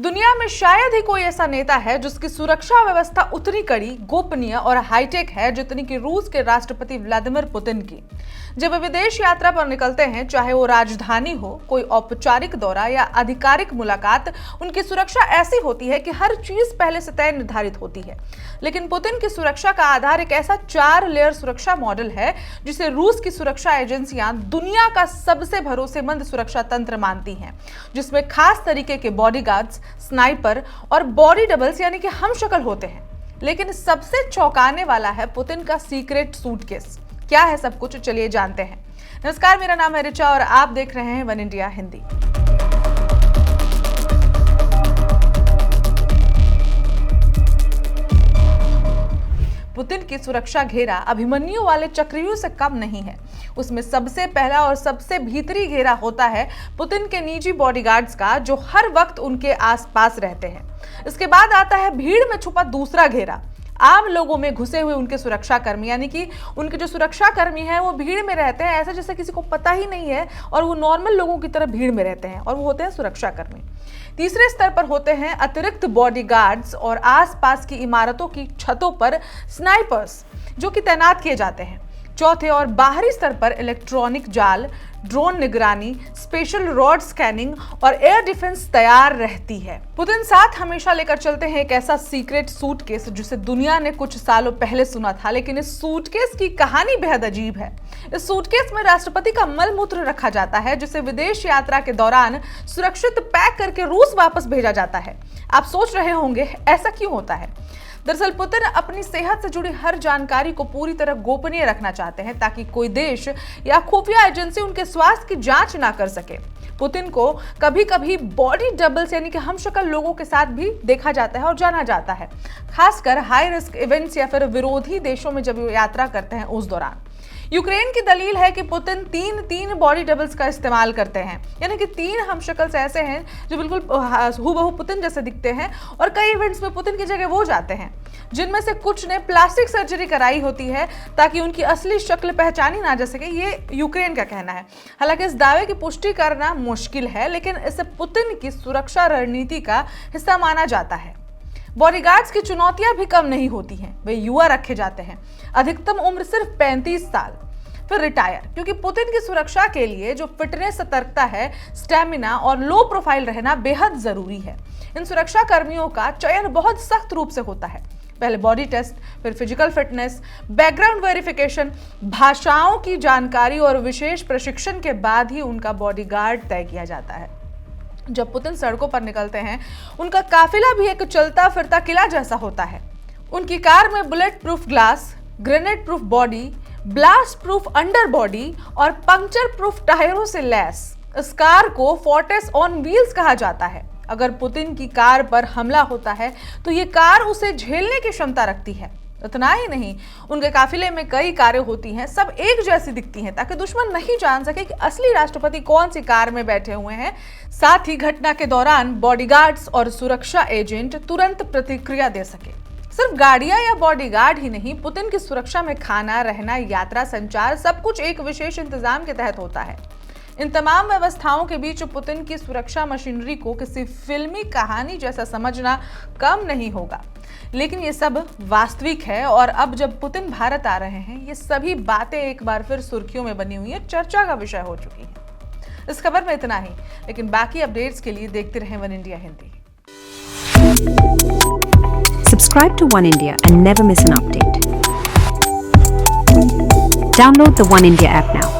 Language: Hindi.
दुनिया में शायद ही कोई ऐसा नेता है जिसकी सुरक्षा व्यवस्था उतनी कड़ी, गोपनीय और हाईटेक है जितनी कि रूस के राष्ट्रपति व्लादिमीर पुतिन की। जब वे विदेश यात्रा पर निकलते हैं, चाहे वो राजधानी हो, कोई औपचारिक दौरा या आधिकारिक मुलाकात, उनकी सुरक्षा ऐसी होती है कि हर चीज पहले से तय निर्धारित होती है। लेकिन पुतिन की सुरक्षा का आधार एक ऐसा 4 लेयर सुरक्षा मॉडल है जिसे रूस की सुरक्षा एजेंसियां दुनिया का सबसे भरोसेमंद सुरक्षा तंत्र मानती हैं, जिसमें खास तरीके के बॉडीगार्ड्स, स्नाइपर और बॉडी डबल्स यानी कि हमशक्ल होते हैं। लेकिन सबसे चौंकाने वाला है पुतिन का सीक्रेट सूटकेस। क्या है सब कुछ, चलिए जानते हैं। नमस्कार, मेरा नाम है ऋचा और आप देख रहे हैं वन इंडिया हिंदी। पुतिन की सुरक्षा घेरा अभिमन्यु वाले चक्रव्यूह से कम नहीं है। उसमें सबसे पहला और सबसे भीतरी घेरा होता है पुतिन के निजी बॉडीगार्ड्स का, जो हर वक्त उनके आसपास रहते हैं। इसके बाद आता है भीड़ में छुपा दूसरा घेरा, आम लोगों में घुसे हुए उनके सुरक्षा कर्मी, यानी कि उनके जो सुरक्षा कर्मी हैं वो भीड़ में रहते हैं, ऐसा जैसे किसी को पता ही नहीं है और वो नॉर्मल लोगों की तरह भीड़ में रहते हैं, और वो होते हैं सुरक्षा कर्मी। तीसरे स्तर पर होते हैं अतिरिक्त बॉडीगार्ड्स और आसपास की इमारतों की छतों पर स्नाइपर्स, जो कि तैनात किए जाते हैं। चौथे और बाहरी स्तर पर इलेक्ट्रॉनिक जाल, ड्रोन निगरानी, स्पेशल रॉड स्कैनिंग और एयर डिफेंस तैयार रहती है। पुतिन साथ हमेशा लेकर चलते हैं एक ऐसा सीक्रेट सूटकेस जिसे दुनिया ने कुछ सालों पहले सुना था, लेकिन इस सूटकेस की कहानी बेहद अजीब है। इस सूटकेस में राष्ट्रपति का मल मूत्र रखा जाता है, जिसे विदेश यात्रा के दौरान सुरक्षित पैक करके रूस वापस भेजा जाता है। आप सोच रहे होंगे ऐसा क्यों होता है? दरअसल पुतिन अपनी सेहत से जुड़ी हर जानकारी को पूरी तरह गोपनीय रखना चाहते हैं, ताकि कोई देश या खुफिया एजेंसी उनके स्वास्थ्य की जांच ना कर सके। पुतिन को कभी कभी बॉडी डबल्स यानी कि हमशक्ल लोगों के साथ भी देखा जाता है और जाना जाता है, खासकर हाई रिस्क इवेंट्स या फिर विरोधी देशों में जब वो यात्रा करते हैं उस दौरान। यूक्रेन की दलील है कि पुतिन तीन बॉडी डबल्स का इस्तेमाल करते हैं, यानी कि 3 हमशक्ल्स ऐसे हैं जो बिल्कुल हूबहू पुतिन जैसे दिखते हैं, और कई इवेंट्स में पुतिन की जगह वो जाते हैं, जिनमें से कुछ ने प्लास्टिक सर्जरी कराई होती है ताकि उनकी असली शक्ल पहचानी ना जा सके। ये यूक्रेन का कहना है। हालांकि इस दावे की पुष्टि करना मुश्किल है, लेकिन इसे पुतिन की सुरक्षा रणनीति का हिस्सा माना जाता है। बॉडीगार्ड्स की चुनौतियां भी कम नहीं होती हैं। वे युवा रखे जाते हैं, अधिकतम उम्र सिर्फ 35 साल, फिर रिटायर, क्योंकि पुतिन की सुरक्षा के लिए जो फिटनेस, सतर्कता है, स्टेमिना और लो प्रोफाइल रहना बेहद जरूरी है। इन सुरक्षा कर्मियों का चयन बहुत सख्त रूप से होता है। पहले बॉडी टेस्ट, फिर फिजिकल फिटनेस, बैकग्राउंड वेरिफिकेशन, भाषाओं की जानकारी और विशेष प्रशिक्षण के बाद ही उनका बॉडीगार्ड तय किया जाता है। जब पुतिन सड़कों पर निकलते हैं, उनका काफिला भी एक चलता फिरता किला जैसा होता है। उनकी कार में bullet proof glass, grenade proof body, blast proof under body और पंक्चर प्रूफ टायरों से लैस इस कार को फोर्ट्रेस ऑन व्हील्स कहा जाता है। अगर पुतिन की कार पर हमला होता है तो ये कार उसे झेलने की क्षमता रखती है। इतना ही नहीं, उनके काफिले में कई कारें होती हैं, सब एक जैसी दिखती हैं ताकि दुश्मन नहीं जान सके कि असली राष्ट्रपति कौन सी कार में बैठे हुए हैं। साथ ही घटना के दौरान बॉडीगार्ड्स और सुरक्षा एजेंट तुरंत प्रतिक्रिया दे सके। सिर्फ गाड़ियां या बॉडीगार्ड ही नहीं, पुतिन की सुरक्षा में खाना, रहना, यात्रा, संचार सब कुछ एक विशेष इंतजाम के तहत होता है। इन तमाम व्यवस्थाओं के बीच पुतिन की सुरक्षा मशीनरी को किसी फिल्मी कहानी जैसा समझना कम नहीं होगा, लेकिन ये सब वास्तविक है। और अब जब पुतिन भारत आ रहे हैं, ये सभी बातें एक बार फिर सुर्खियों में बनी हुई है, चर्चा का विषय हो चुकी है। इस खबर में इतना ही, लेकिन बाकी अपडेट्स के लिए देखते रहें one India Hindi. Subscribe to One India and never miss an update. Download the One India app now.